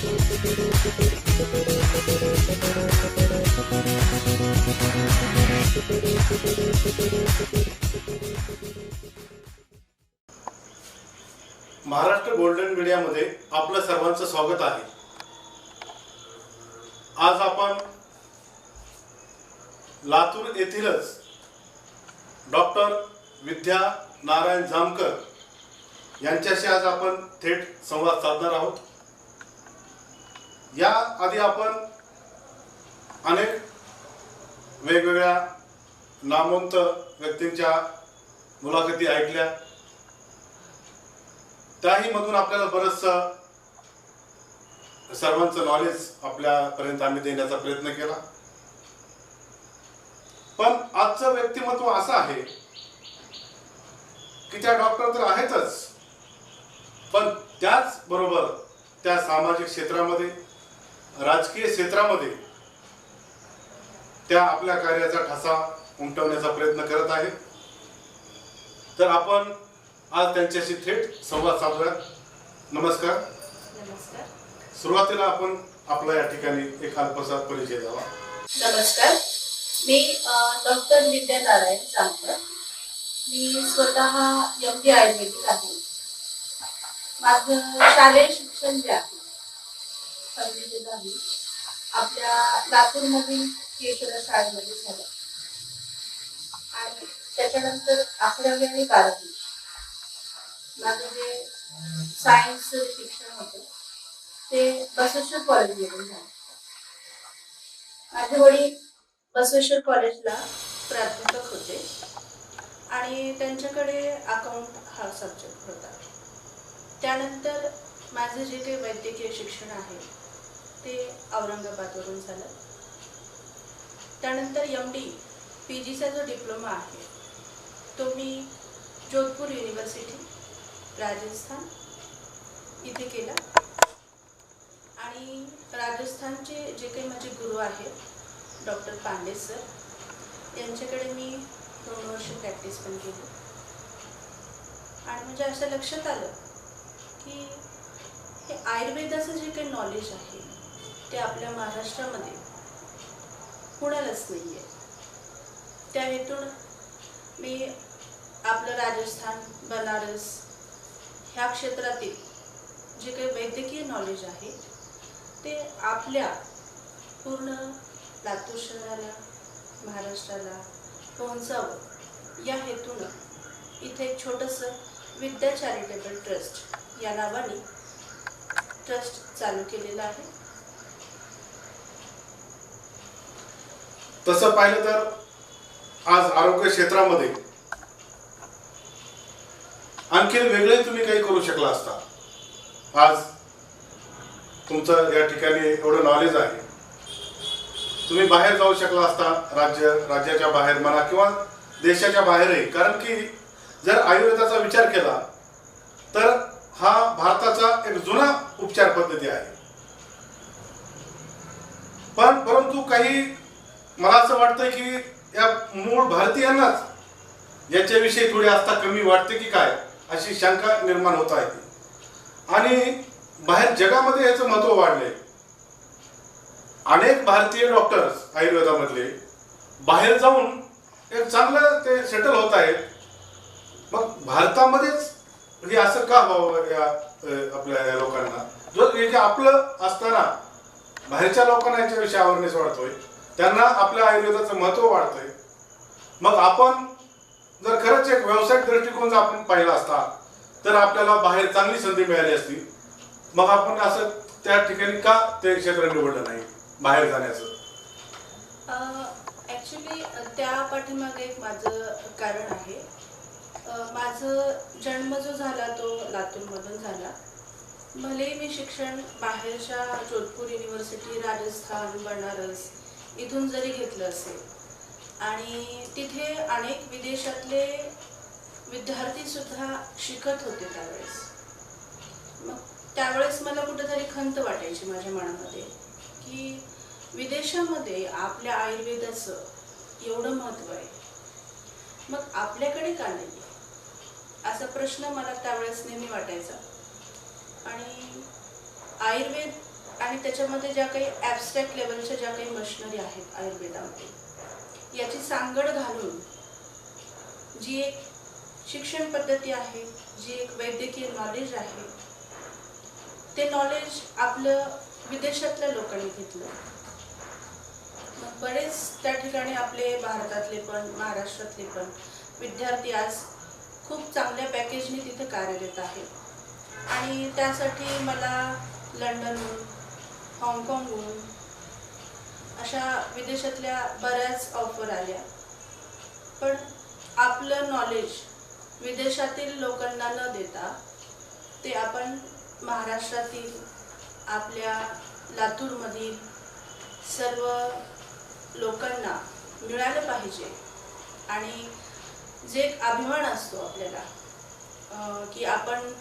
Maharashtra golden मीडियामध्ये आपलं सर्वांचं स्वागत आहे। आज आपण लातूर येथीलच डॉक्टर विद्या नारायण जामकर यांच्याशी आज आपण थेट संवाद साधणार आहोत। या आधी आपण अनेक वेगवेगळ्या नामवंत व्यक्तींच्या मुलाखती ऐकल्या, त्याही मधून आपल्याला बरंचसं सर्वांचं नॉलेज आपल्यापर्यंत आम्ही देण्याचा प्रयत्न केला। पण आजचं व्यक्तिमत्व असं आहे की त्या डॉक्टर तर आहेतच, पण त्याच बरोबर त्या सामाजिक क्षेत्रामध्ये, राजकीय क्षेत्रामध्ये त्या आपल्या कार्याचा ठसा उमटवण्याचा प्रयत्न करत आहेत। तर आपण आज त्यांच्याशी थेट संवाद साधूया। नमस्कार। नमस्कार। सुरुवातीला आपण आपला या ठिकाणी एक अल्पसा परिचय द्यावा। नमस्कार, मी डॉक्टर विद्या नारायण जामकर। मी स्वतः MD आयुर्वेदिक आहे। माझं शालेय शिक्षण जे आहे 1ली ते 10वी आपल्या लातूरमधील केशरा शाळेमध्ये झालं आणि त्याच्यानंतर 11वी आणि 12वी माझं जे सायन्स शिक्षण होतं ते बसवेश्वर कॉलेजमधून झालं। माझे वडील बसवेश्वर कॉलेजला प्राध्यापक होते आणि त्यांच्याकडे अकाउंट हा सब्जेक्ट होता। त्यानंतर माझे जे काही वैद्यकीय शिक्षण आहे ते औरंगाबादवरून झालं। त्यानंतर MD PGचा जो डिप्लोमा आहे तो मी जोधपूर युनिव्हर्सिटी राजस्थान इथे केला आणि राजस्थानचे जे काही माझे गुरु आहेत डॉक्टर पांडे सर यांच्याकडे मी 2 वर्ष प्रॅक्टिस पण केली आणि म्हणजे असं लक्षात आलं की हे आयुर्वेदाचं जे काही नॉलेज आहे ते आपल्या महाराष्ट्रामध्ये कुणालाच नाही आहे। त्या हेतून मी आपलं राजस्थान, बनारस ह्या क्षेत्रातील जे काही वैद्यकीय नॉलेज आहे ते आपल्या पूर्ण लातूर शहराला, महाराष्ट्राला पोहोचावं या हेतून इथे एक छोटंसं विद्या चॅरिटेबल ट्रस्ट या नावाने ट्रस्ट चालू केलेलं आहे। तसं पाहिलं तर आज आरोग्य क्षेत्रामध्ये आणखी वेगळे तुम्ही काही करू शकला असता। आज तुमचं या ठिकाणी एवढं नॉलेज आहे, तुम्ही बाहेर जाऊ शकला असता, राज्याच्या बाहेर म्हणा किंवा देशाच्या बाहेरही। कारण की जर आयुर्वेदाचा विचार केला तर हा भारताचा एक जुना उपचार पद्धती आहे। परंतु काही मला असं वाटतं की या मूळ भारतीयांनाच याच्याविषयी थोडी आस्था कमी वाटते की काय, अशी शंका निर्माण होत आहे। आणि बाहेर जगामध्ये याचं महत्त्व वाढले। अनेक भारतीय डॉक्टर्स आयुर्वेदामधले बाहेर जाऊन एक चांगलं ते सेटल होत आहेत। मग भारतामध्येच म्हणजे असं का व्हावं या आपल्या या लोकांना, जो हे आपलं असताना बाहेरच्या लोकांना याच्याविषयी अवेअरनेस वाढतोय, त्यांना आपल्या आयुर्वेदाचं महत्त्व वाढतंय। मग आपण जर खरंच एक व्यावसायिक दृष्टिकोन जर आपण पाहिला असता तर आपल्याला बाहेर चांगली संधी मिळाली असती। मग आपण असं त्या ठिकाणी का ते क्षेत्र निवडलं नाही बाहेर जाण्याचं? ॲक्च्युली त्या पाठीमागे एक माझं कारण आहे। माझं जन्म जो झाला तो लातूरमधून झाला। भले मी शिक्षण बाहेरच्या जोधपूर युनिव्हर्सिटी, राजस्थान, बनारस इथून जरी घेतलं असेल आणि तिथे अनेक विदेशातले विद्यार्थी सुद्धा शिकत होते त्यावेळेस, मग त्यावेळेस मला कुठेतरी खंत वाटायची माझ्या मनामध्ये की विदेशामध्ये आपल्या आयुर्वेदाचं एवढं महत्त्व आहे, मग आपल्याकडे का नाही असा प्रश्न मला त्यावेळेस नेहमी वाटायचा। आणि आयुर्वेद आणि त्याच्यामध्ये ज्या काही ॲबस्ट्रॅक्ट लेवलच्या ज्या काही मशिनरी आहेत आयुर्वेदामध्ये, याची सांगड घालून जी एक शिक्षण पद्धती आहे, जी एक वैद्यकीय नॉलेज आहे, ते नॉलेज आपलं विदेशातल्या लोकांनी घेतलं. मग बरेच त्या ठिकाणी आपले भारतातले पण महाराष्ट्रातले पण विद्यार्थी आज खूप चांगल्या पॅकेजने तिथे कार्यरत आहेत. आणि त्यासाठी मला लंडनहून, हाँगकाँगहून अशा विदेशातल्या बऱ्याच ऑफर आल्या. पण आपलं नॉलेज विदेशातील लोकांना न देता ते आपण महाराष्ट्रातील आपल्या लातूरमधील सर्व लोकांना मिळालं पाहिजे. आणि जे एक अभिमान असतो आपल्याला की आपण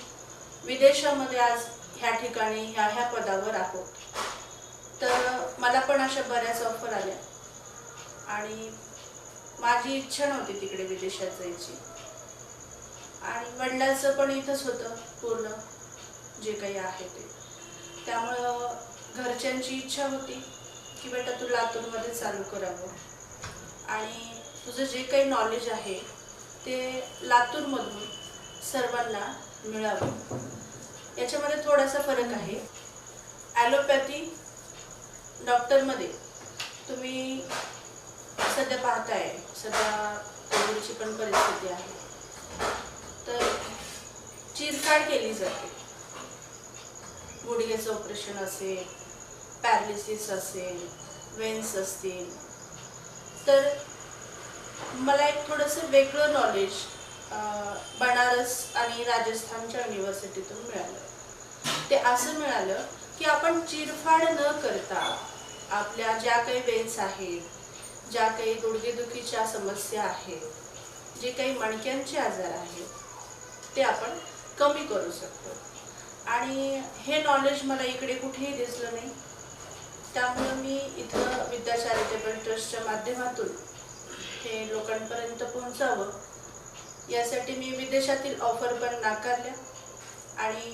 विदेशामध्ये आज ह्या ठिकाणी ह्या पदावर आहोत. तर मला पण अशा बऱ्याच ऑफर आल्या आणि माझी इच्छा नव्हती तिकडे विदेशात जायची. आणि वडिलांचं पण इथंच होतं पूर्ण जे काही आहे ते. त्यामुळं घरच्यांची इच्छा होती की बेटा तू लातूरमध्ये चालू करावं आणि तुझं जे काही नॉलेज आहे ते लातूरमधून सर्वांना मिळावं. याच्यामध्ये थोडासा फरक आहे. ॲलोपॅथी डॉक्टरमध्ये तुम्ही सध्या पाहताय, सध्या कोविडची पण परिस्थिती आहे, तर चिरकाड केली जाते. गुडघ्याचं ऑपरेशन असेल, पॅरालिसिस असेल, वेन्स असतील. तर मला एक थोडंसं वेगळं नॉलेज बनारस आणि राजस्थानच्या युनिव्हर्सिटीतून मिळालं. ते असं मिळालं की आपण चिरफाड न करता आपल्या ज्या काही वेन्स आहेत, ज्या काही गुडघेदुखीच्या समस्या आहेत, जे काही मणक्यांचे आजार आहेत, ते आपण कमी करू शकतो. आणि हे नॉलेज मला इकडे कुठेही दिसलं नाही. त्यामुळे मी इथं विद्या चॅरिटेबल ट्रस्टच्या माध्यमातून हे लोकांपर्यंत पोहोचावं यासाठी मी विदेशातील ऑफर पण नाकारल्या आणि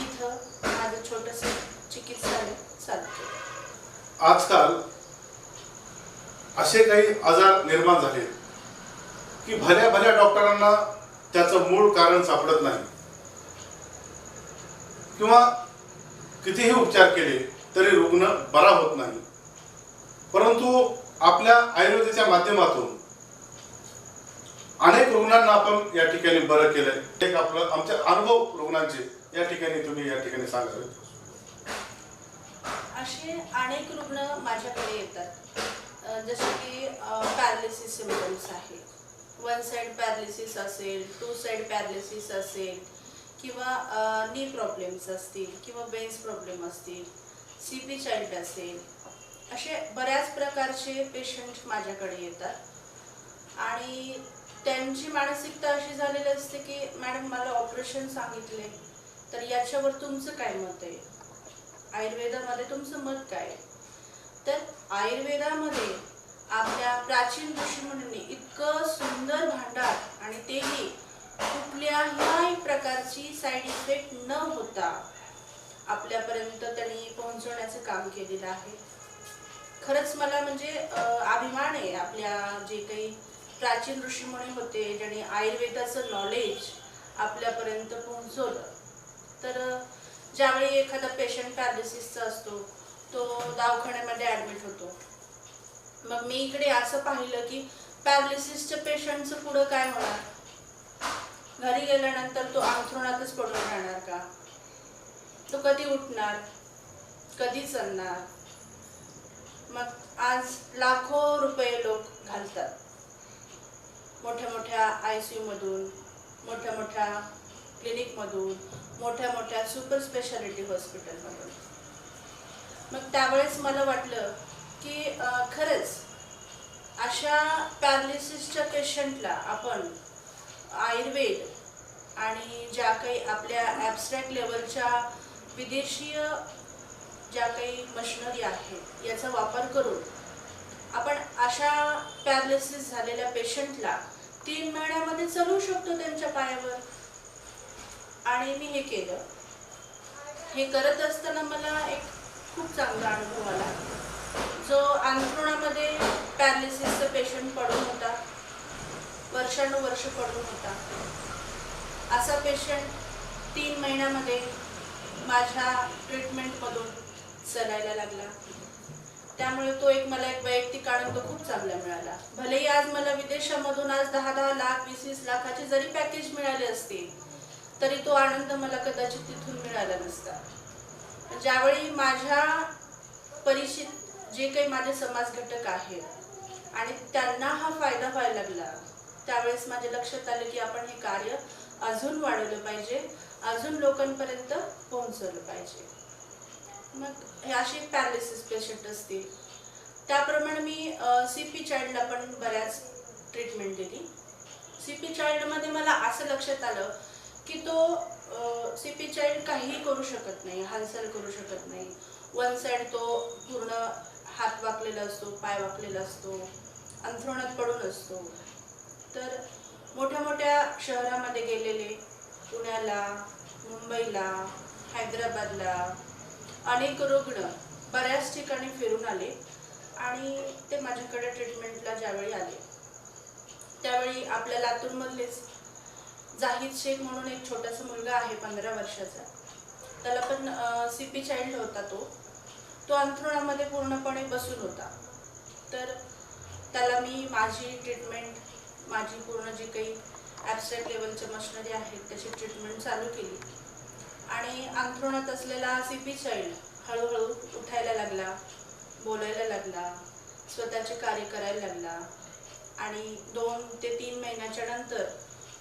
इथं माझं छोटंसं चिकित्सालय चालू केलं. आजकाल असे काही आजार निर्माण झाले की भल्या भल्या डॉक्टरांना त्याचं मूळ कारण सापडत नाही किंवा कितीही उपचार केले तरी रुग्ण बरा होत नाही. परंतु आपल्या आयुर्वेदाच्या माध्यमातून अनेक रुग्णांना आपण या ठिकाणी बरं केलंय. एक आपलं आमचे अनुभव रुग्णांचे या ठिकाणी तुम्ही या ठिकाणी सांगावे. असे अनेक रुग्ण माझ्याकडे येतात. जसे की पॅरालिसिस सिम्पटम्स आहे, वन साइड पॅरालिसिस असेल, टू साइड पॅरालिसिस असेल, किंवा नी प्रॉब्लेम्स असतील, किंवा वेन्स प्रॉब्लेम असतील, CP चाइल्ड असेल, असे बऱ्याच प्रकारचे पेशंट माझ्याकडे येतात. आणि त्यांची मानसिकता अशी झालेली असते की मॅडम मला ऑपरेशन सांगितले, तर याच्यावर तुमचं काय मत आहे, आयुर्वेदामध्ये तुमचं मत काय. तर आयुर्वेदामध्ये आपल्या प्राचीन ऋषीमुनींनी इतकं सुंदर भांडार आणि तेही कुठल्याही प्रकारची साईड इफेक्ट न होता आपल्यापर्यंत त्यांनी पोहोचवण्याचं काम केलेलं आहे. खरंच मला म्हणजे अभिमान आहे आपल्या जे काही प्राचीन ऋषीमुनी होते ज्यांनी आयुर्वेदाचं नॉलेज आपल्यापर्यंत पोहोचवलं. तर ज्यावेळी एखादा पेशंट पॅरालिसिसचा असतो तो दवाखान्यामध्ये ॲडमिट होतो. मग मी इकडे असं पाहिलं की पॅरालिसिसच्या पेशंटचं पुढं काय होणार, घरी गेल्यानंतर तो अंथरुणातच पडून राहणार का, तो कधी उठणार, कधी चालणार. मग आज लाखो रुपये लोक घालतात मोठ्या मोठ्या ICU मधून, मोठ्या मोठ्या क्लिनिकमधून, मोठ्या मोठ्या सुपर स्पेशालिटी हॉस्पिटलमधून. मग त्यावेळेस मला वाटलं की खरंच अशा पॅरालिसिसच्या पेशंटला आपण आयुर्वेद आणि ज्या काही आपल्या ॲबस्ट्रॅक्ट लेवलच्या विदेशीय ज्या काही मशिनरी आहेत याचा वापर करून आपण अशा पॅरालिसिस झालेल्या पेशंटला 3 महिन्यामध्ये चालवू शकतो त्यांच्या पायावर. आणि मी हे केलं. हे करत असताना मला एक चांगला अनुभव आला. जो अंथरुणामध्ये पॅरालिसिसचा पेशंट पडून होता, वर्षानुवर्ष पडून होता, असा पेशंट 3 महिन्यामध्ये माझ्या ट्रीटमेंटमधून चलायला लागला. त्यामुळे तो मला एक वैयक्तिक आनंद खूप चांगला मिळाला. भलेही आज मला विदेशामधून आज 10-10 लाख 20-20 लाखाचे जरी पॅकेज मिळाले असते तरी तो आनंद मला कदाचित तिथून मिळाला नसता. ज्यावेळी माझ्या परिचित जे काही माझे समाज घटक आहेत आणि त्यांना हा फायदा व्हायला लागला, त्यावेळेस माझ्या लक्षात आलं की आपण हे कार्य अजून वाढवलं पाहिजे, अजून लोकांपर्यंत पोहोचवलं पाहिजे. मग हे असे पॅरालिसिस पेशंट असतील, त्याप्रमाणे मी CP चाइल्डला पण बऱ्याच ट्रीटमेंट दिली. CP चाइल्डमध्ये मला असं लक्षात आलं की तो CP चाइल्ड काहीही करू शकत नाही, हालचाल करू शकत नाही. वन साईड तो पूर्ण हात वाकलेला असतो, पाय वाकलेला असतो, अंथरुणात पडून असतो. तर मोठ्या मोठ्या शहरामध्ये गेलेले, पुण्याला, मुंबईला, हैदराबादला अनेक रुग्ण बऱ्याच ठिकाणी फिरून आले आणि ते माझ्याकडे ट्रीटमेंटला ज्यावेळी आले त्यावेळी आपल्या लातूरमधलेच जाहीद शेख म्हणून एक छोटासा मुलगा आहे 15 वर्षाचा, त्याला पण CP चाइल्ड होता. तो अंथरुणामध्ये पूर्णपणे बसून होता. तर त्याला मी माझी ट्रीटमेंट, माझी पूर्ण जी काही ॲब्स्ट्रॅक्ट लेवलच्या मशिनरी आहेत त्याची ट्रीटमेंट चालू केली आणि अंथरुणात असलेला CP चाइल्ड हळूहळू उठायला लागला, बोलायला लागला, स्वतःचे कार्य करायला लागला आणि 2 ते 3 महिन्याच्या नंतर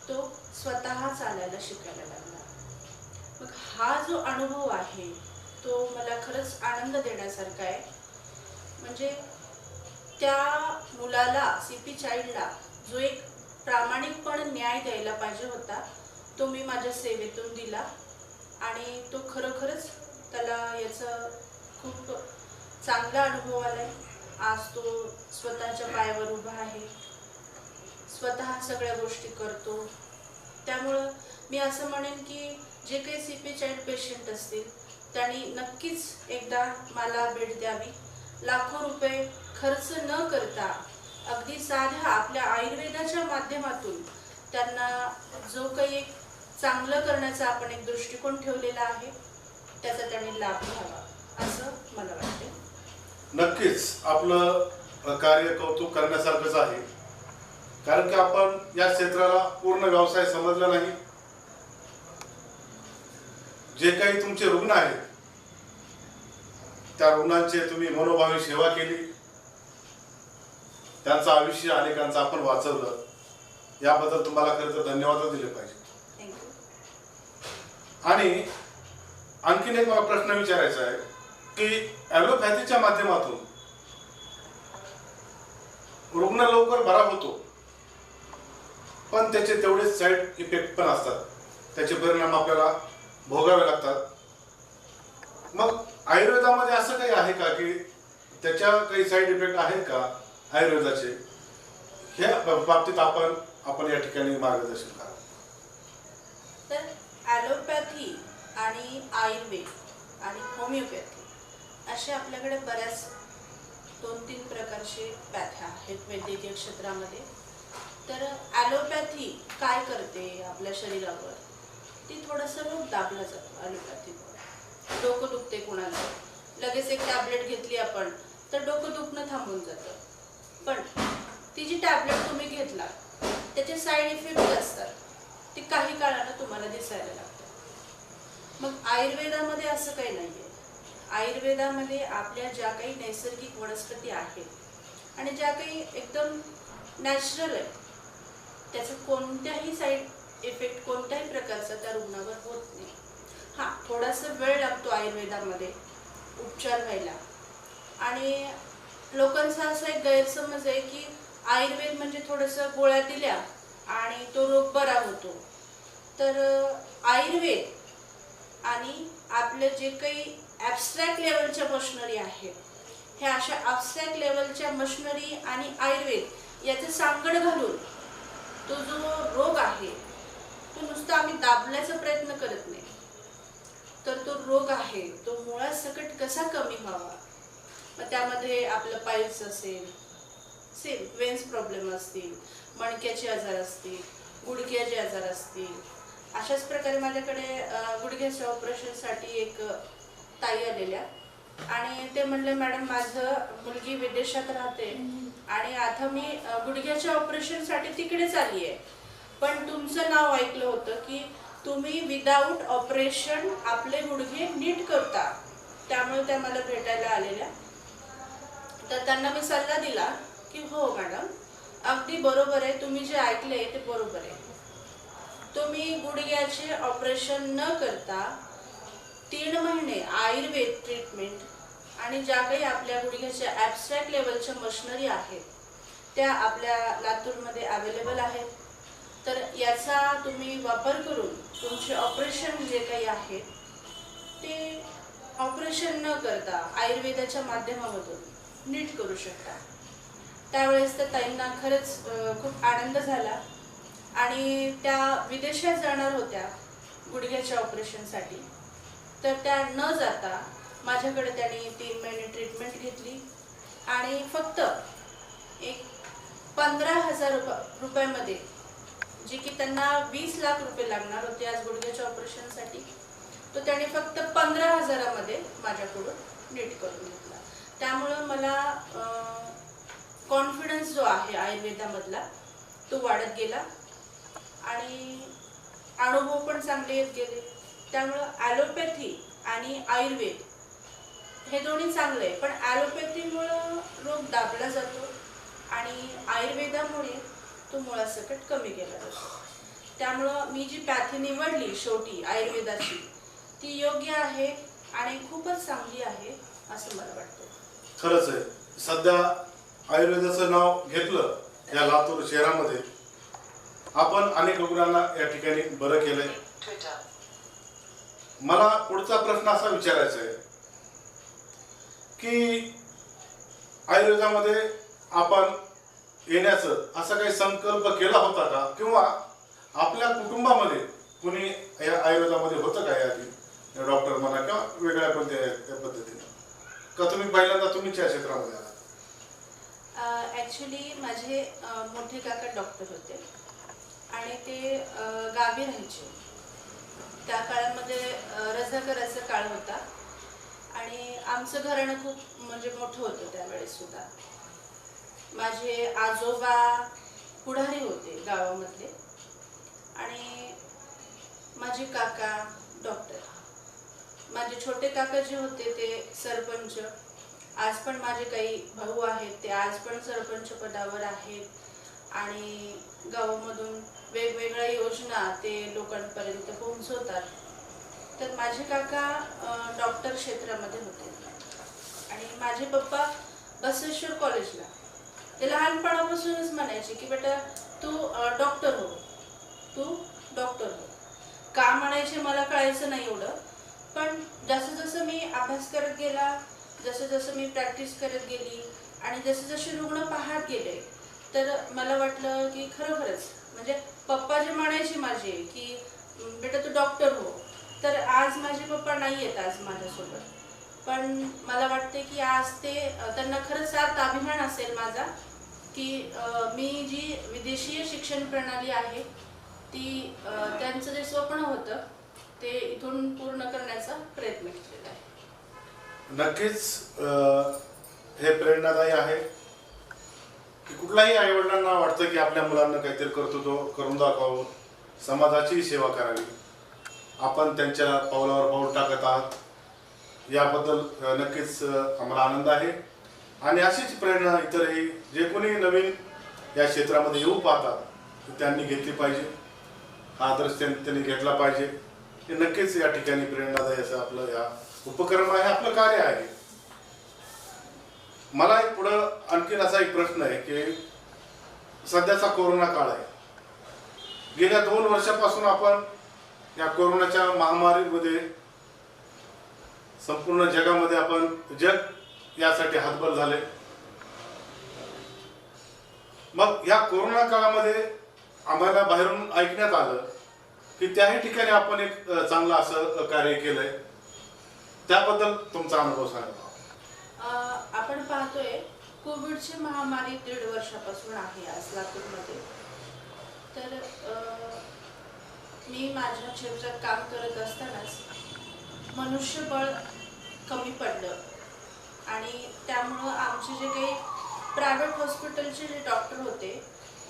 तो स्वतः चालायला शिकायला लागला. मग हा जो अनुभव आहे तो मला खरंच आनंद देण्यासारखा आहे. म्हणजे त्या मुलाला, CP चाइल्डला जो एक प्रामाणिकपणे न्याय द्यायला पाहिजे होता तो मी माझ्या सेवेतून दिला आणि तो खरोखरच त्याला याचा खूप चांगला अनुभव आलाय. आज तो स्वतःच्या पायावर उभा आहे, स्वतः सगळ्या गोष्टी करतो. त्यामुळं मी असं म्हणेन की जे काही CP चाइल्ड पेशंट असतील त्यांनी नक्कीच एकदा मला भेट द्यावी. लाखो रुपये खर्च न करता अगदी साध्या आपल्या आयुर्वेदाच्या माध्यमातून त्यांना जो काही एक चांगलं करण्याचा आपण एक दृष्टिकोन ठेवलेला आहे त्याचा त्यांनी लाभ घ्यावा असं मला वाटते. नक्कीच आपलं कार्य कौतुक करण्यासारखंच आहे, कारण की आपण या क्षेत्राला पूर्ण व्यवसाय समजला नाही. जे काही तुमचे रुग्ण आहेत त्या रुग्णांचे तुम्ही मनोभावी सेवा केली, त्यांचं आयुष्य अनेकांचं आपण वाचवलं, याबद्दल तुम्हाला खरं तर धन्यवाद दिले पाहिजे. आणि आणखीन एक मला प्रश्न विचारायचा आहे की ॲलोपॅथीच्या माध्यमातून रुग्ण लवकर बरा होतो, पण त्याचे तेवढेच साईड इफेक्ट पण असतात, त्याचे परिणाम आपल्याला भोगावे लागतात. मग आयुर्वेदामध्ये असं काही आहे का की त्याच्या काही साईड इफेक्ट आहेत का आयुर्वेदाचे? ह्या बाबतीत आपण या ठिकाणी मार्गदर्शन करा. तर ॲलोपॅथी आणि आयुर्वेद आणि होमिओपॅथी असे आपल्याकडे बऱ्याच 2-3 प्रकारचे पॅथ्या आहेत वैद्यकीय क्षेत्रामध्ये. तर ॲलोपॅथी काय करते आपल्या शरीरावर, ती थोडंसं रोग दाबला जातो. ॲलोपॅथीवर डोकं दुखते कोणाला, लगेच एक टॅबलेट घेतली आपण तर डोकं दुखणं थांबून जातं. पण ती जी टॅबलेट तुम्ही घेतला त्याचे साईड इफेक्ट असतात, ती काही काळानं तुम्हाला दिसायला लागतात. मग आयुर्वेदामध्ये असं काही नाही आहे. आयुर्वेदामध्ये आपल्या ज्या काही नैसर्गिक वनस्पती आहेत आणि ज्या काही एकदम नॅचरल आहे त्याचा कोणत्याही साईड इफेक्ट कोणत्याही प्रकारचा त्या रुग्णावर होत नाही. हां, थोडासा वेळ लागतो आयुर्वेदामध्ये उपचार व्हायला. आणि लोकांचा असा एक गैरसमज आहे की आयुर्वेद म्हणजे थोडंसं गोळ्या दिल्या आणि तो रोग बरा होतो. तर आयुर्वेद आणि आपले जे काही ॲब्स्ट्रॅक्ट लेवलच्या मशिनरी आहेत, ह्या अशा ॲब्स्ट्रॅक्ट लेवलच्या मशिनरी आणि आयुर्वेद याचं सांगड घालून तो जो रोग आहे तो नुसता आम्ही दाबण्याचा प्रयत्न करत नाही, तर तो रोग आहे तो मुळासकट कसा कमी व्हावा. मग त्यामध्ये आपलं पाईल्स असेल, सेम वेन्स प्रॉब्लेम असतील, मणक्याचे आजार असतील, गुडघ्याचे आजार असतील. अशाच प्रकारे माझ्याकडे गुडघ्याच्या ऑपरेशनसाठी एक ताई आलेल्या आणि ते म्हणले, मॅडम माझं मुलगी विदेशात राहते आणि आता मी गुडघ्याच्या ऑपरेशनसाठी तिकडेच आली आहे, पण तुमचं नाव ऐकलं होतं की तुम्ही विदाऊट ऑपरेशन आपले गुडघे नीट करता. त्यामुळे त्या मला भेटायला आलेल्या. तर त्यांना मी सल्ला दिला की हो मॅडम, अगदी बरोबर आहे, तुम्ही जे ऐकले ते बरोबर आहे. तुम्ही गुडघ्याचे ऑपरेशन न करता 3 महिने आयुर्वेद ट्रीटमेंट आणि ज्या काही आपल्या गुडघ्याच्या ॲब्स्ट्रॅक्ट लेवलच्या मशिनरी आहेत त्या आपल्या लातूरमध्ये अवेलेबल आहेत. तर याचा तुम्ही वापर करून तुमचे ऑपरेशन जे काही आहे ते ऑपरेशन न करता आयुर्वेदाच्या माध्यमामधून नीट करू शकता. त्यावेळेस त्या ताईंना खरंच खूप आनंद झाला आणि त्या विदेशात जाणार होत्या गुडघ्याच्या ऑपरेशनसाठी. तर त्या न जाता माझ्याकडे त्यांनी 3 महिने ट्रीटमेंट घेतली आणि फक्त एक 15,000 रुपयामध्ये, जे की त्यांना 20 लाख रुपये लागणार होते आज गुडघ्याच्या ऑपरेशनसाठी, तो त्यांनी फक्त 15,000मध्ये माझ्याकडून नीट करून घेतला. त्यामुळं मला कॉन्फिडन्स जो आहे आयुर्वेदामधला तो वाढत गेला आणि अनुभव पण चांगले येत गेले. त्यामुळं ॲलोपॅथी आणि आयुर्वेद हे दोन्ही चांगले आहे, पण ॲलोपॅथीमुळं रोग दाबला जातो आणि आयुर्वेदामुळे तो मुळासकट कमी केला जातो. त्यामुळं मी जी पॅथी निवडली शेवटी आयुर्वेदाची ती योग्य आहे आणि खूपच चांगली आहे असं मला वाटतं. खरंच आहे, सध्या आयुर्वेदाचं नाव घेतलं या लातूर शहरामध्ये, आपण अनेक रुग्णांना या ठिकाणी बरं केलंय. मला पुढचा प्रश्न असा विचारायचा आहे की आयुर्वेदामध्ये आपण येण्याचं असा काही संकल्प केला होता का, किंवा आपल्या कुटुंबामध्ये कुणी या आयुर्वेदामध्ये होतं का याआधी, डॉक्टर म्हणा किंवा वेगळ्या कोणत्या पद्धतीने, का तुम्ही पहिल्यांदा तुम्हीच या क्षेत्रामध्ये आहात? ॲक्च्युली माझे मोठे काका डॉक्टर होते आणि ते गावी राहायचे. त्या काळामध्ये रझाकराचा काळ होता आणि आमचं घराणं खूप म्हणजे मोठं होतं त्यावेळेस सुद्धा. माझे आजोबा पुढारी होते गावामधले आणि माझे काका डॉक्टर. माझे छोटे काका जे होते ते सरपंच. आज पण माझे काही भाऊ आहेत ते आज पण सरपंच पदावर आहेत आणि गावामधून वेगवेगळ्या योजना ते लोकांपर्यंत पोहोचवतात. तर माझे काका डॉक्टर क्षेत्रामध्ये होते आणि माझे पप्पा बसवेश्वर कॉलेजला. ते लहानपणापासूनच म्हणायचे की बेटा तू डॉक्टर हो, तू डॉक्टर हो. का म्हणायचे मला कळायचं नाही एवढं, पण जसं जसं मी अभ्यास करत गेला, जसं जसं मी प्रॅक्टिस करत गेली आणि जसे जसे रुग्ण पाहत गेले तर मला वाटलं की खरोखरच म्हणजे पप्पा जे म्हणायचे माझे की बेटा तू डॉक्टर हो, तर आज माझे पप्पा नाही आहेत आज माझ्यासोबत, पण मला वाटते की आज ते त्यांना खरंच सार्थ अभिमान असेल माझा की मी जी विदेशीय शिक्षण प्रणाली आहे ती त्यांचं जे स्वप्न होतं ते इथून पूर्ण करण्याचा प्रयत्न केलेला आहे. नक्कीच हे प्रेरणादायी आहे की कुठल्याही आईवडिलांना वाटतं की आपल्या मुलांना काहीतरी कर्तृत्व करून दाखवावं, समाजाची सेवा करावी. आपण त्यांच्या पावलावर पाऊल टाकत आहात याबद्दल नक्कीच आम्हाला आनंद आहे आणि अशीच प्रेरणा इतरही जे कोणी नवीन या क्षेत्रामध्ये येऊ पाहतात त्यांनी घेतली पाहिजे. हा आदर्श त्यांनी घेतला पाहिजे. हे नक्कीच या ठिकाणी प्रेरणादायी असं आपलं या उपक्रम आहे, आपलं कार्य आहे. मला एक पुढं आणखीन असा एक प्रश्न आहे की सध्याचा कोरोना काळ आहे. गेल्या 2 वर्षापासून आपण या कोरोनाच्या महामारीमध्ये संपूर्ण जगामध्ये आपण जग यासाठी हातबल झाले. मग या कोरोना काळामध्ये आम्हाला बाहेरून ऐकण्यात आलं की त्याही ठिकाणी आपण एक चांगलं असं कार्य केलंय. त्याबद्दल तुमचा अनुभव सांगा. आपण पाहतोय कोविडची महामारी 1.5 वर्षापासून आहे आज लातूरमध्ये. तर मी माझ्या क्षेत्रात काम करत असतानाच मनुष्यबळ कमी पडलं आणि त्यामुळं आमचे जे काही प्रायव्हेट हॉस्पिटलचे जे डॉक्टर होते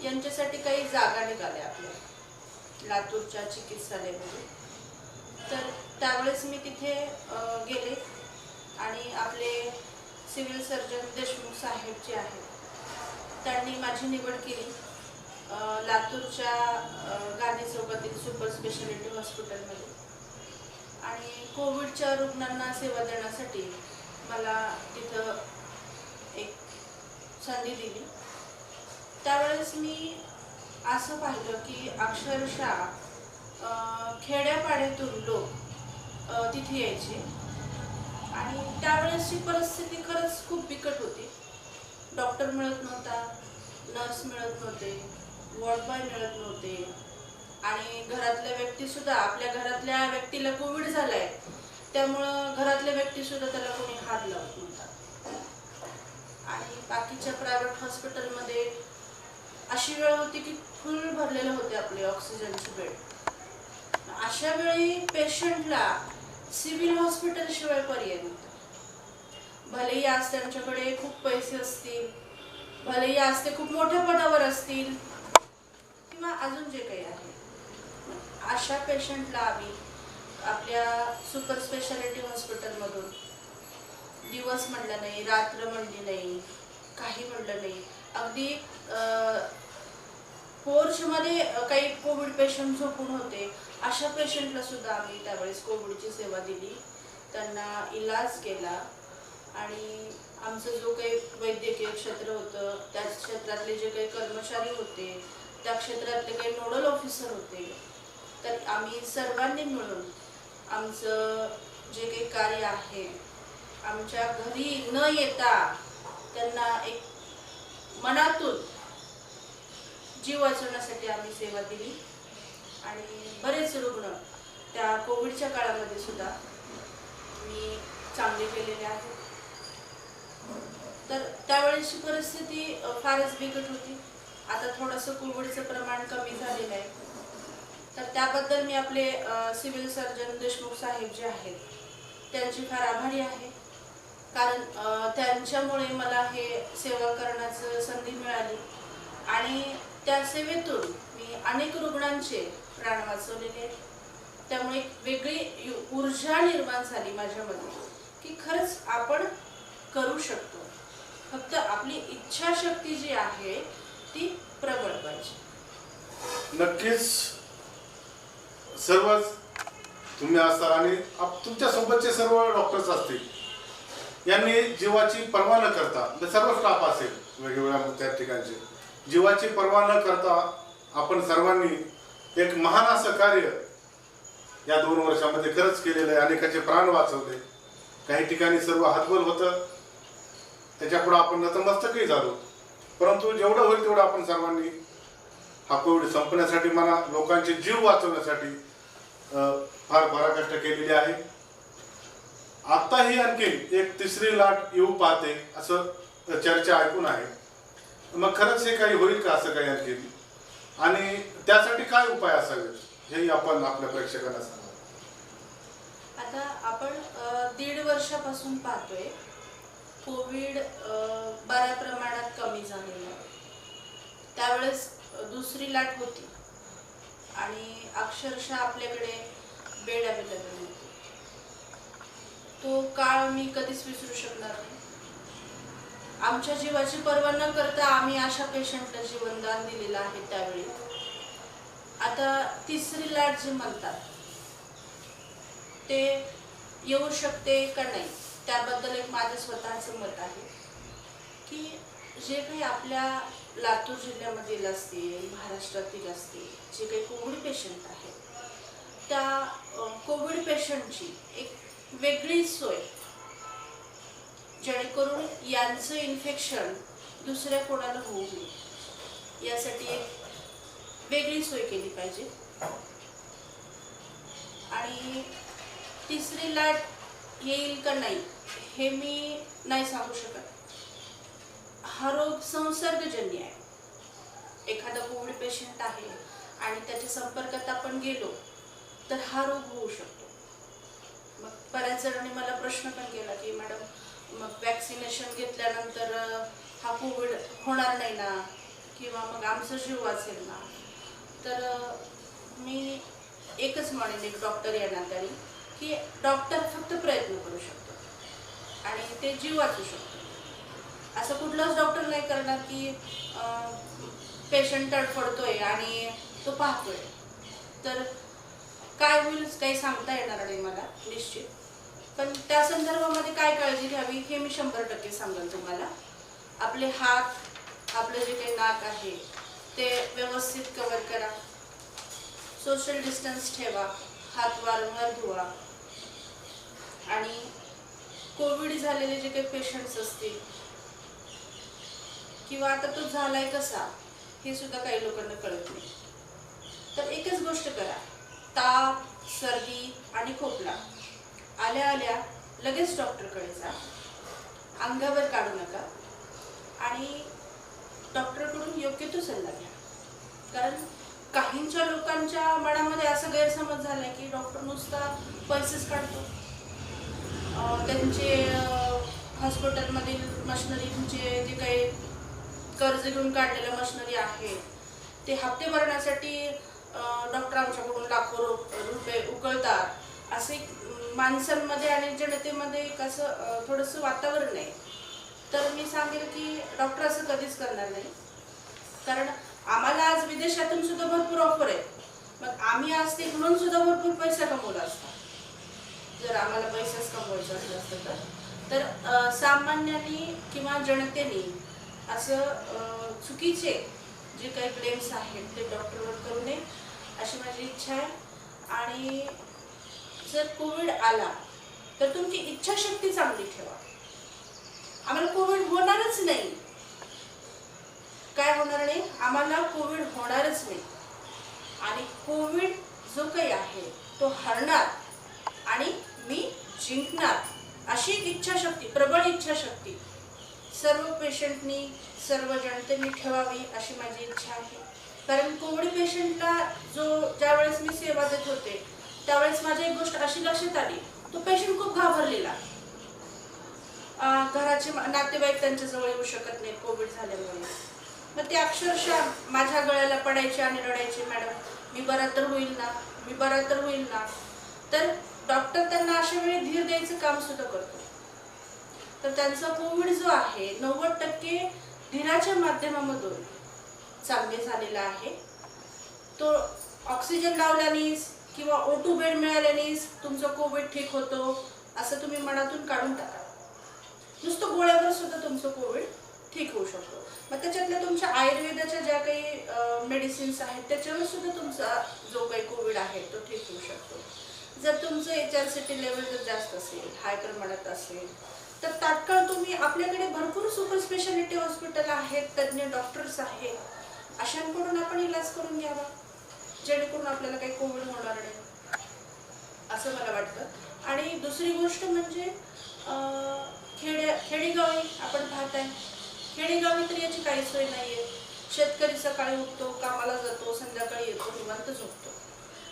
यांच्यासाठी काही जागा निघाल्या आपल्या लातूरच्या चिकित्सालयामध्ये. तर त्यावेळेस मी तिथे गेले आणि आपले सिव्हिल सर्जन देशमुख साहेब जे आहेत त्यांनी माझी निवड केली लातूरच्या गांधी चौकातील सुपर स्पेशालिटी हॉस्पिटलमध्ये. आणि कोविडच्या रुग्णांना सेवा देण्यासाठी मला तिथं एक संधी दिली. त्यावेळेस मी असं पाहिलं की अक्षरशः खेड्यापाड्यातून लोक तिथे यायचे आणि त्यावेळेसची परिस्थिती खरंच खूप बिकट होती. डॉक्टर मिळत नव्हता, नर्स मिळत नव्हते, वॉर्ड बॉय मिळत नव्हते आणि घरातल्या व्यक्तीसुद्धा, आपल्या घरातल्या व्यक्तीला कोविड झालाय त्यामुळं घरातल्या व्यक्तीसुद्धा त्याला कोणी हात लावत नव्हता. आणि बाकीच्या प्रायव्हेट हॉस्पिटलमध्ये अशी वेळ होती की फुल भरलेले होते आपले ऑक्सिजनचे बेड. अशा वेळी पेशंटला सिव्हिल हॉस्पिटल शिवाय पर्याय नव्हता. भलेही आज त्यांच्याकडे खूप पैसे असतील, भलेही आज ते खूप मोठ्या पदावर असतील किंवा अजून जे काही आहे, अशा पेशंटला आम्ही आपल्या सुपर स्पेशालिटी हॉस्पिटलमधून दिवस म्हणलं नाही, रात्र म्हणली नाही, काही म्हणलं नाही. अगदी पोर्चमध्ये काही कोविड पेशंट झोपून होते अशा पेशंटला सुद्धा आम्ही त्यावेळेस कोविडची सेवा दिली, त्यांना इलाज केला. आणि आमचं जो काही वैद्यकीय क्षेत्र होतं त्या क्षेत्रातले जे काही कर्मचारी होते, त्या क्षेत्रातले काही नोडल ऑफिसर होते, तर आम्ही सर्वांनी मिळून आमचं जे काही कार्य आहे आमच्या घरी न येता त्यांना एक मनातून जीव वाचवण्यासाठी आम्ही सेवा दिली. आणि बरेच रुग्ण त्या कोविडच्या काळामध्ये सुद्धा मी चांगले केलेले आहेत. तर त्यावेळेची परिस्थिती फारच बिकट होती. आता थोडंसं कोविडचं प्रमाण कमी झालेलं आहे. तर त्याबद्दल मी आपले सिव्हिल सर्जन देशमुख साहेब जे आहेत त्यांची फार आभारी आहे. कारण त्यांच्यामुळे मला हे सेवा करण्याचं संधी मिळाली आणि त्या सेवेतून मी अनेक रुग्णांचे प्राण वाचवलेले आहेत. त्यामुळे एक वेगळी ऊर्जा निर्माण झाली माझ्यामध्ये की खरंच आपण करू शकतो. फक्त आपली इच्छाशक्ती जी आहे ती प्रबळ पाहिजे. नक्कीच सर्वच तुम्ही असाल आणि तुमच्या सोबतचे सर्व डॉक्टर्स असतील, यांनी जीवाची पर्वा न करता, सर्व स्टाफ असेल वेगवेगळ्या त्या ठिकाणचे, जीवाची पर्वा न करता आपण सर्वांनी एक महान असं कार्य या 2 वर्षामध्ये खरंच केलेलं आहे. अनेकाचे प्राण वाचवले. काही ठिकाणी सर्व हातबल होतं, त्याच्यापुढे आपण नतमस्तकही झालो. परंतु जेवढं होईल तेवढं आपण सर्वांनी हा कोविड संपण्यासाठी, म्हणा लोकांचे जीव वाचवण्यासाठी फार पराकष्ट केलेली आहे. आताही आणखी एक 3री लाट येऊ पाहते असं चर्चा ऐकून आहे. मग खरंच हे काही होईल का असं काही आणखी, आणि त्यासाठी काय उपाय असावेत हेही आपण आपल्या प्रेक्षकांना सांगा. आता आपण 1.5 वर्षापासून पाहतोय कोविड बऱ्या प्रमाणात कमी झालेलं आहे. त्यावेळेस 2री लाट होती आणि अक्षरशः आपल्याकडे बेड अवेलेबल नव्हते. तो काळ मी कधीच विसरू शकणार नाही. आमच्या जीवाची पर्वा न करता आम्ही अशा पेशंटला जीवनदान दिलेलं आहे. त्यावेळी आता 3री लाट जे म्हणतात ते येऊ शकते का नाही त्याबद्दल एक माझं स्वतःचं मत आहे की जे काही आपल्या लातूर जिल्ह्यामधील असतील, महाराष्ट्रातील असतील जे काही कोविड पेशंट आहेत, त्या कोविड पेशंटची एक वेगळी सोय, जेणेकरून यांचं इन्फेक्शन दुसऱ्या कोणाला होऊ नये यासाठी एक वेगळी सोय केली पाहिजे. आणि 3री लाट येईल का नाही हे मी नाही सांगू शकत. हा रोग संसर्गजन्य आहे. एखादा कोविड पेशंट आहे आणि त्याच्या संपर्कात आपण गेलो तर हा रोग होऊ शकतो. मग बऱ्याच जणांनी मला प्रश्न पण केला की मॅडम मग वॅक्सिनेशन घेतल्यानंतर हा कोविड होणार नाही ना, किंवा मग आमचा जीव वाचेल ना. तर मी एकच म्हणेन एक डॉक्टर या नात्याने की डॉक्टर फक्त प्रयत्न करू शकतो आणि ते जीव वाचू शकतो. असं कुठलाच डॉक्टर नाही करणार की पेशंट तडफडतोय आणि तो पाहतोय. तर काय होईल काही सांगता येणार नाही मला निश्चित, पण त्या संदर्भामध्ये काय काळजी घ्यावी हे मी 100% सांगेन तुम्हाला. आपले हात, आपलं जे काही नाक आहे ते व्यवस्थित कव्हर करा, सोशल डिस्टन्स ठेवा, हात वारंवार धुवा आणि कोविड झालेले जे काही पेशंट्स असतील किंवा आता तो झालाय कसा हे सुद्धा काही लोकांना कळत नाही. तर एकच गोष्ट करा, ताप, सर्दी आणि खोकला आल्या आल्या लगेच डॉक्टरकडे जा, अंगावर काढू नका आणि डॉक्टरकडून योग्य तो सल्ला घ्या. कारण काहींच्या लोकांच्या मनामध्ये असा गैरसमज झालाय की डॉक्टर नुसता पैसेच काढतो. त्यांचे हॉस्पिटलमधील मशिनरीचे जे काही कर्ज घेऊन काढलेल्या मशिनरी आहे ते हप्ते भरण्यासाठी डॉक्टर आमच्याकडून लाखो रुपये उकळतात, असे माणसांमध्ये आणि जनतेमध्ये एक असं थोडंसं वातावरण आहे. तर मी सांगेल की डॉक्टर असं कधीच करणार नाही. कारण आम्हाला आज विदेशातून सुद्धा भरपूर ऑफर आहे, मग आम्ही आज ते म्हणून सुद्धा भरपूर पैसा कमवला असता जर आम्हाला पैसाच कमवायचा असलं असतं. तर सामान्यांनी किंवा जनतेने असं चुकीचे जे काही क्लेम्स आहेत ते डॉक्टरवर करू नये अशी माझी इच्छा आहे. आणि जर कोविड आला तर तुमची इच्छाशक्ती चांगली ठेवा. आम्हाला कोविड होणारच नाही. काय होणार नाही? आम्हाला कोविड होणारच नाही आणि कोविड जो काही आहे तो हरणार आणि मी जिंकणार अशी इच्छाशक्ती, प्रबळ इच्छाशक्ती सर्व पेशंटनी, सर्व जनतेने ठेवावी अशी माझी इच्छा आहे. कारण कोविड पेशंटला ज्या वेळेस मी सेवा देत होते त्यावेळेस माझी एक गोष्ट अशी लक्षात आली, तो पेशंट खूप घाबरलेला. घराचे नातेवाईक त्यांच्या जवळ येऊ शकत नाही कोविड झाल्यामुळे. मग ते अक्षरशः माझ्या गळ्याला पडायचे आणि रडायचे, मॅडम मी बरा तर होईल ना, मी बरा तर होईल ना. तर डॉक्टर त्यांना अशा वेळी धीर द्यायचं काम सुद्धा करतो. तर त्यांचा कोविड जो आहे 90% धीराच्या माध्यमामधून चांगले झालेला आहे. तो ऑक्सिजन लावल्यानेच किंवा O2 बेड मिळाल्यानेच तुमचा कोविड ठीक होतो असं तुम्ही मनातून काढून टाका. नुसतं गोळ्यावर सुद्धा तुमचं कोविड ठीक होऊ शकतो. मग त्याच्यातल्या तुमच्या आयुर्वेदाच्या ज्या काही मेडिसिन्स आहेत त्याच्यावर सुद्धा तुमचा जो काही कोविड आहे तो ठीक होऊ शकतो. जर तुमचं HRCT लेवल जर जास्त असेल, हाय प्रमाणात असेल, तर तात्काळ तुम्ही आपल्याकडे भरपूर सुपर स्पेशालिटी हॉस्पिटल आहेत, तज्ज्ञ डॉक्टर्स आहेत, अशांकडून आपण इलाज करून घ्यावा जेणेकरून आपल्याला काही कोविड होणार नाही असं मला वाटतं. आणि दुसरी गोष्ट म्हणजे खेडेगावी आपण पाहताय, खेडेगावी तर याची काही सोय नाहीये. शेतकरी सकाळी उठतो, कामाला जातो, संध्याकाळी येतो, निवांत झोपतो.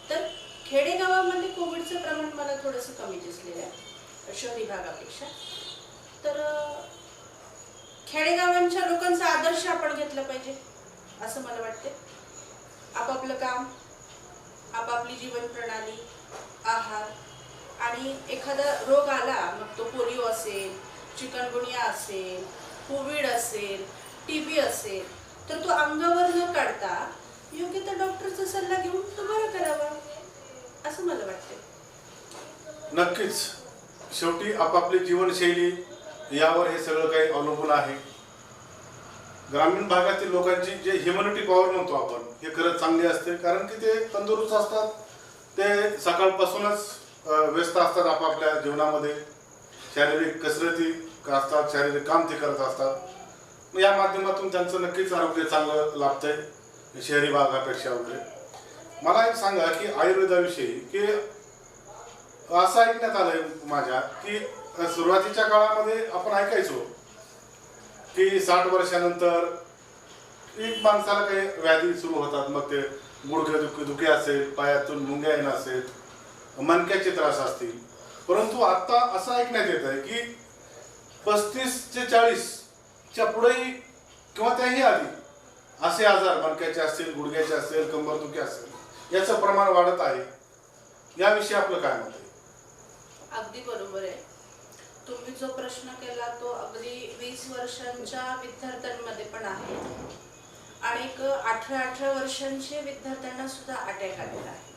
तर खेडेगावामध्ये कोविडचं प्रमाण मला थोडंसं कमी दिसलेलं आहे शहरी भागापेक्षा. तर खेडेगावांच्या लोकांचा आदर्श आपण घेतला पाहिजे असं मला वाटते. आपापलं काम, आपापली जीवन प्रणाली, आहार, आणि एखादा रोग आला, मग तो पोलिओ असेल, चिकनगुनिया असेल, कोविड असेल, TB असेल, तर तो अंगावर न काढता योग्य त्या डॉक्टरचा सल्ला घेऊन तो बरा करावा असं मला वाटते. नक्कीच शेवटी आपापली जीवनशैली यावर हे सगळं काही अवलंबून आहे. ग्रामीण भागातील लोकांची जे ह्युमॅनिटी पॉवर म्हणतो आपण, हे खरंच चांगली असते. कारण की ते तंदुरुस्त असतात, ते सकाळपासूनच व्यस्त असतात आपापल्या जीवनामध्ये, शारीरिक कसरती असतात, शारीरिक काम ते करत असतात. मग या माध्यमातून त्यांचं नक्कीच आरोग्य चांगलं लाभतंय शहरी भागापेक्षा वगैरे. मला एक सांगा की आयुर्वेदाविषयी की असं ऐकण्यात आलंय माझ्या की सुरुवातीच्या काळामध्ये आपण ऐकायचो की 60 वर्षानंतर एक माणसाला काही व्याधी सुरू होतात, मग ते गुडघे दुखे असेल, पायातून मुंग्या येणं असेल, मणक्याचे त्रास असतील. परंतु आता असं ऐकण्यात येत आहे की 35 ते 40 च्या पुढेही किंवा त्याही आधी असे आजार मणक्याचे असतील, गुडघ्याचे असेल, कंबरदुखी असेल याचं प्रमाण वाढत आहे. याविषयी आपलं काय मत आहे? अगदी बरोबर आहे. तुम्ही जो प्रश्न केला तो अगदी 20 वर्षांच्या विद्यार्थ्यांमध्ये पण आहे आणि 18 वर्षांच्या विद्यार्थ्यांना सुद्धा अटॅक आलेला आहे.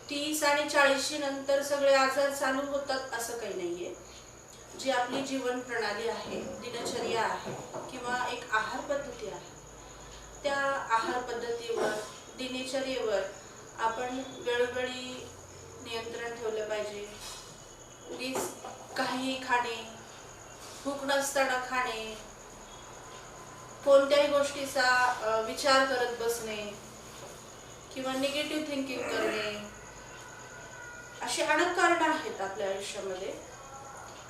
30 आणि 40 नंतर सगळे आजार चालू होतात असं काही नाहीये. जी आपली जीवन प्रणाली आहे, दिनचर्या आहे किंवा एक आहार पद्धती आहे, त्या आहार पद्धतीवर, दिनचर्येवर आपण वेळोवेळी नियंत्रण ठेवलं पाहिजे. उगीच काही खाणे, भूक नसताना खाणे, कोणत्याही गोष्टीचा विचार करत बसणे किंवा निगेटिव्ह थिंकिंग करणे, अशी अनेक कारणं आहेत आपल्या आयुष्यामध्ये.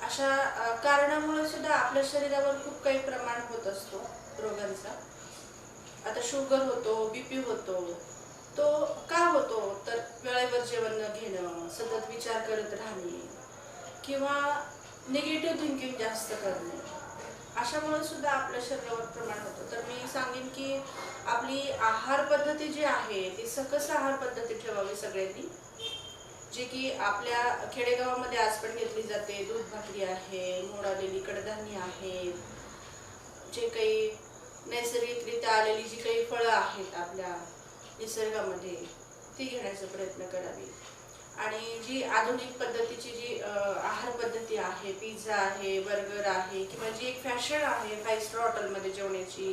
अशा कारणामुळे सुद्धा आपल्या शरीरावर खूप काही प्रमाण होत असतो रोगांचा. आता शुगर होतो, बीपी होतो. तो का होतो तर वेळेवर जेवण न घेणं, सतत विचार करत राहणे किंवा निगेटिव्ह थिंकिंग जास्त करणे, अशामुळे सुद्धा आपल्या शरीरावर प्रमाण होतं. तर मी सांगेन की आपली आहार पद्धती जी आहे ती सकस आहार पद्धती ठेवावी सगळ्यांनी, जी की आपल्या खेडेगावामध्ये आज पण घेतली जाते. दूध भाकरी आहे, मोड आलेली कडधान्य आहे, जे काही नैसर्गिकरित्या आलेली जी काही फळं आहेत आपल्या निसर्गामध्ये ती घेण्याचा प्रयत्न करावी. आणि जी आधुनिक पद्धतीची जी आहार पद्धती आहे, पिझ्झा आहे, बर्गर आहे किंवा जी एक फॅशन आहे 5 स्टार हॉटेलमध्ये जेवण्याची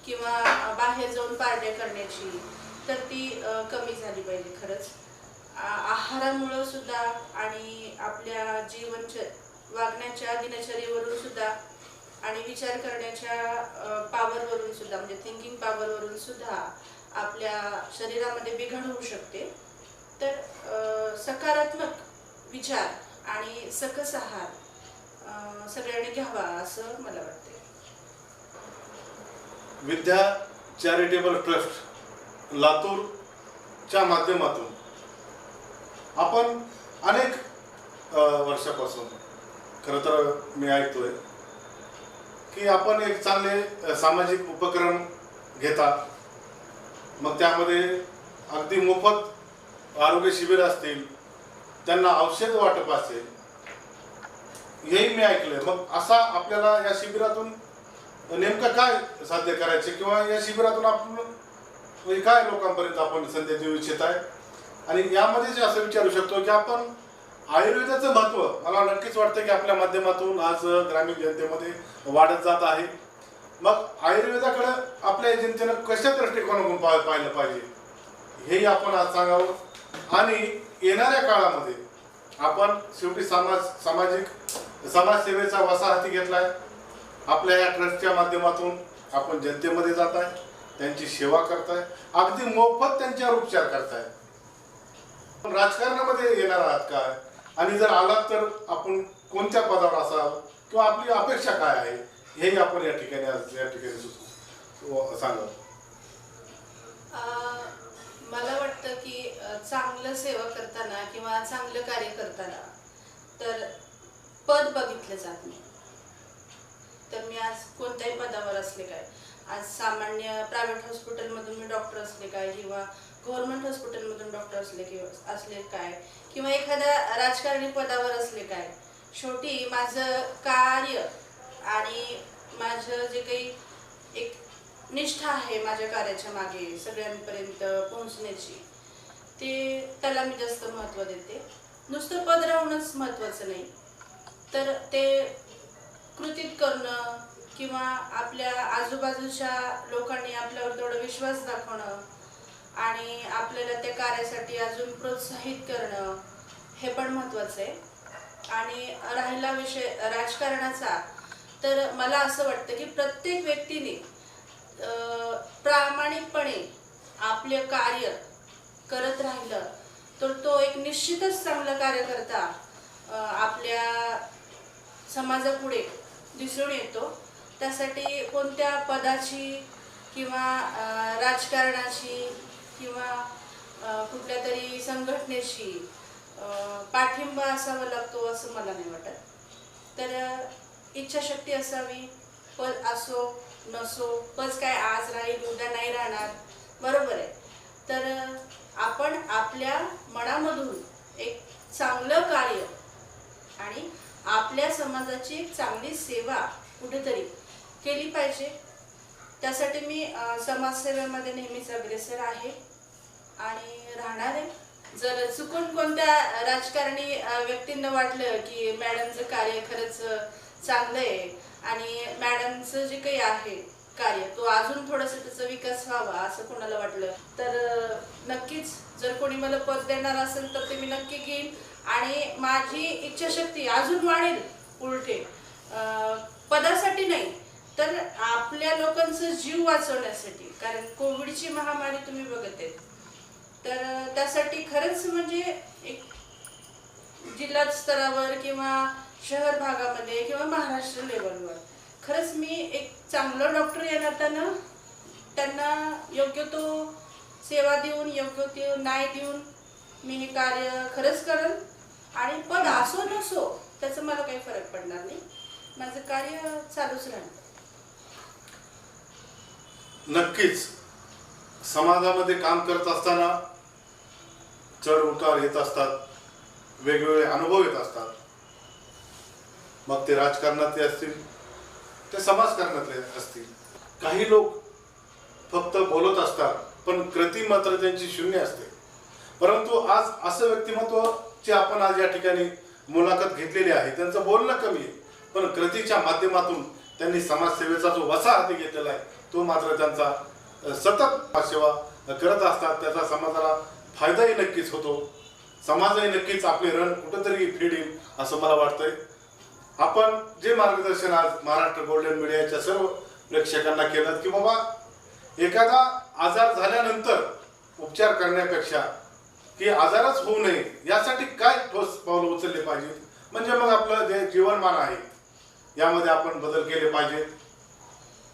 किंवा बाहेर जाऊन पार्ट्या करण्याची, तर ती कमी झाली पाहिजे. खरंच आहारामुळं सुद्धा आणि आपल्या वागण्याच्या दिनचर्येवरून सुद्धा आणि विचार करण्याच्या पॉवरवरून सुद्धा, म्हणजे थिंकिंग पॉवरवरून सुद्धा आपल्या शरीरामध्ये बिघड होऊ शकते. तर सकारात्मक विचार आणि सकस आहार सगळ्यांनी घ्यावा असं मला वाटते. विद्या चॅरिटेबल ट्रस्ट लातूरच्या माध्यमातून आपण अनेक वर्षापासून खरं तर मी ऐकतोय की आपण एक चांगले सामाजिक उपक्रम घेतात. मग त्यामध्ये अगदी मोफत आरोग्य शिबिर असतील, त्यांना औषध वाटप असेल, हेही मी ऐकलंय. मग असा आपल्याला या शिबिरातून नेमकं काय साध्य करायचे किंवा या शिबिरातून आपण काय लोकांपर्यंत आपण संदेश देऊ इच्छित आहे? आणि यामध्ये जे असं विचारू शकतो की आपण आयुर्वेदाचं महत्त्व मला नक्कीच वाटतं की आपल्या माध्यमातून आज ग्रामीण जनतेमध्ये वाढत जात आहे. मग आयुर्वेदाकडे आपल्या जनतेनं कशा दृष्टिकोनातून पाहिलं पाहिजे हेही आपण आज सांगावं. आणि येणाऱ्या काळामध्ये आपण शेवटी सामाजिक समाजसेवेचा वसा हाती घेतलाय. आपल्या या ट्रस्टच्या माध्यमातून आपण जनतेमध्ये जात आहे, त्यांची सेवा करताय, अगदी मोफत त्यांच्यावर उपचार करताय. राजकारणामध्ये येणार आहात काय, आणि जर आलात तर आपण कोणत्या पदावर असाल किंवा आपली अपेक्षा काय आहे हेही आपण या ठिकाणी सांगावं. मला वाटतं की चांगलं सेवा करताना किंवा चांगलं कार्य करताना तर पद बघितलं जात नाही. तर मी आज कोणत्याही पदावर असले काय, आज सामान्य प्रायव्हेट हॉस्पिटलमधून मी डॉक्टर असले काय किंवा गव्हर्नमेंट हॉस्पिटलमधून डॉक्टर असले काय किंवा एखाद्या राजकारणी पदावर असले काय, शेवटी माझं कार्य आणि माझं जे काही एक निष्ठा आहे माझ्या कार्याच्या मागे सगळ्यांपर्यंत पोहोचण्याची, त्याला मी जास्त महत्त्व देते. नुसतं पद राहूनच महत्त्वाचं नाही, तर ते कृतीत करणं किंवा आपल्या आजूबाजूच्या लोकांनी आपल्यावर तेवढा विश्वास दाखवणं आणि आपल्याला त्या कार्यासाठी अजून प्रोत्साहित करणं हे पण महत्त्वाचं आहे. आणि राहिला विषय राजकारणाचा, तर मला असं वाटतं की प्रत्येक व्यक्तीने प्रामाणिकपणे आपले कार्य करत राहिलं तर तो एक निश्चितच चांगलं कार्यकर्ता आपल्या समाजापुढे दिसून येतो. त्यासाठी कोणत्या पदाची किंवा राजकारणाची किंवा कुठल्या तरी संघटनेची पाठिंबा असावा लागतो असं मला नाही वाटत. तर इच्छाशक्ती असावी. पद असो नसो, पद काय आज राहील उद्या नाही राहणार, बरोबर आहे. तर आपण आपल्या मनामधून एक चांगलं कार्य आणि आपल्या समाजाची एक चांगली सेवा कुठेतरी केली पाहिजे. त्यासाठी मी समाजसेवेमध्ये नेहमीच अग्रेसर आहे आणि राहणार आहे. जर चुकून कोणत्या राजकारणी व्यक्तींना वाटलं की मॅडमचं कार्य खरंच चांगलं आहे आणि मॅडमचं जे काही आहे कार्य तो अजून थोडंसं त्याचा विकास व्हावा असं कोणाला वाटलं तर नक्कीच जर कोणी मला पद देणार असेल तर ते मी नक्की घेईन आणि माझी इच्छाशक्ती अजून वाढेल. उलटे पदासाठी नाही तर आपल्या लोकांचा जीव वाचवण्यासाठी. कारण कोविडची महामारी तुम्ही बघत आहे, तर त्यासाठी खरंच म्हणजे एक जिल्हा स्तरावर किंवा शहर भागामध्ये किंवा महाराष्ट्र लेवलवर खरंच मी एक चांगलं डॉक्टर या नात्यानं त्यांना योग्य तो सेवा देऊन योग्य तो न्याय देऊन मी हे कार्य खरंच करेन. आणि पद असो नसो त्याचं मला काही फरक पडणार नाही. माझं कार्य चालूच राहणार. नक्कीच समाजामध्ये काम करत असताना चढ उतार येत असतात, वेगवेगळे अनुभव येत असतात. मग ते राजकारणातले असतील ते समाजकारणातले असतील. काही लोक फक्त बोलत असतात पण कृती मात्र त्यांची शून्य असते. परंतु आज असं व्यक्तिमत्वाची आपण आज या ठिकाणी मुलाखत घेतलेली आहे. त्यांचं बोलणं कमी आहे पण कृतीच्या माध्यमातून त्यांनी समाजसेवेचा जो वसा हाती घेतलेला आहे तो मात्र त्यांचा सतत सेवा करत असतात. त्याचा समाजाला फायदाही नक्कीच होतो. समाजही नक्कीच आपले रण कुठंतरी फेडेल असं मला वाटतंय. आपण जे मार्गदर्शन आज महाराष्ट्र गोल्डन मीडियाच्या सर्व प्रेक्षकांना केलं की बाबा एखादा आजार झाल्यानंतर उपचार करण्यापेक्षा की आजारच होऊ नये यासाठी काय ठोस पावलं उचलले पाहिजे. म्हणजे मग आपलं जे जीवनमान आहे यामध्ये आपण बदल केले पाहिजेत,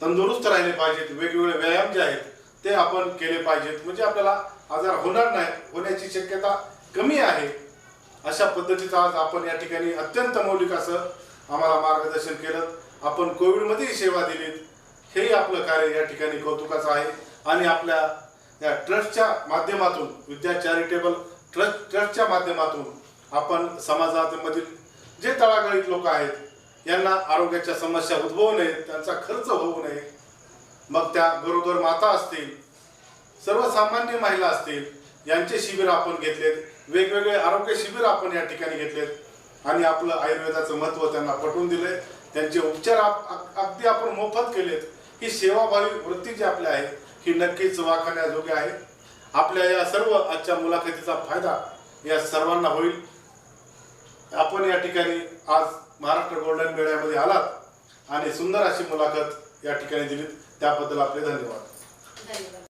तंदुरुस्त राहिले पाहिजेत, वेगवेगळे व्यायाम जे आहेत ते आपण केले पाहिजेत. म्हणजे आपल्याला आजार होणार नाही, होण्याची शक्यता कमी आहे. अशा पद्धतीचं आज आपण या ठिकाणी अत्यंत मौलिक असं आम्हाला मार्गदर्शन केलं. आपण कोविडमध्येही सेवा दिलीत. हेही आपलं कार्य या ठिकाणी कौतुकाचं आहे. आणि आपल्या या ट्रस्टच्या माध्यमातून विद्या चॅरिटेबल ट्रस्टच्या माध्यमातून आपण समाजामधील जे तळागाळीत लोक आहेत यांना आरोग्याच्या समस्या उद्भवू नयेत, त्यांचा खर्च होऊ नये. मग त्या गरोदर माता असतील, सर्वसामान्य महिला असतील, यांचे शिबिर आपण घेतलेत. वेगवेगळे आरोग्य शिबिर आपण या ठिकाणी घेतलेत आणि आपलं आयुर्वेदाचं महत्त्व त्यांना पटवून दिलंय. त्यांचे उपचार अगदी आपण मोफत केलेत. ही सेवाभावी वृत्ती जी आपली आहे ही नक्कीच वाखाणण्याजोगी आहे. आपल्या या सर्व आजच्या मुलाखतीचा फायदा या सर्वांना होईल. आपण या ठिकाणी आज महाराष्ट्र गोल्डन मीडियामध्ये आलात आणि सुंदर अशी मुलाखत या ठिकाणी दिलीत त्याबद्दल आपले धन्यवाद. धन्यवाद.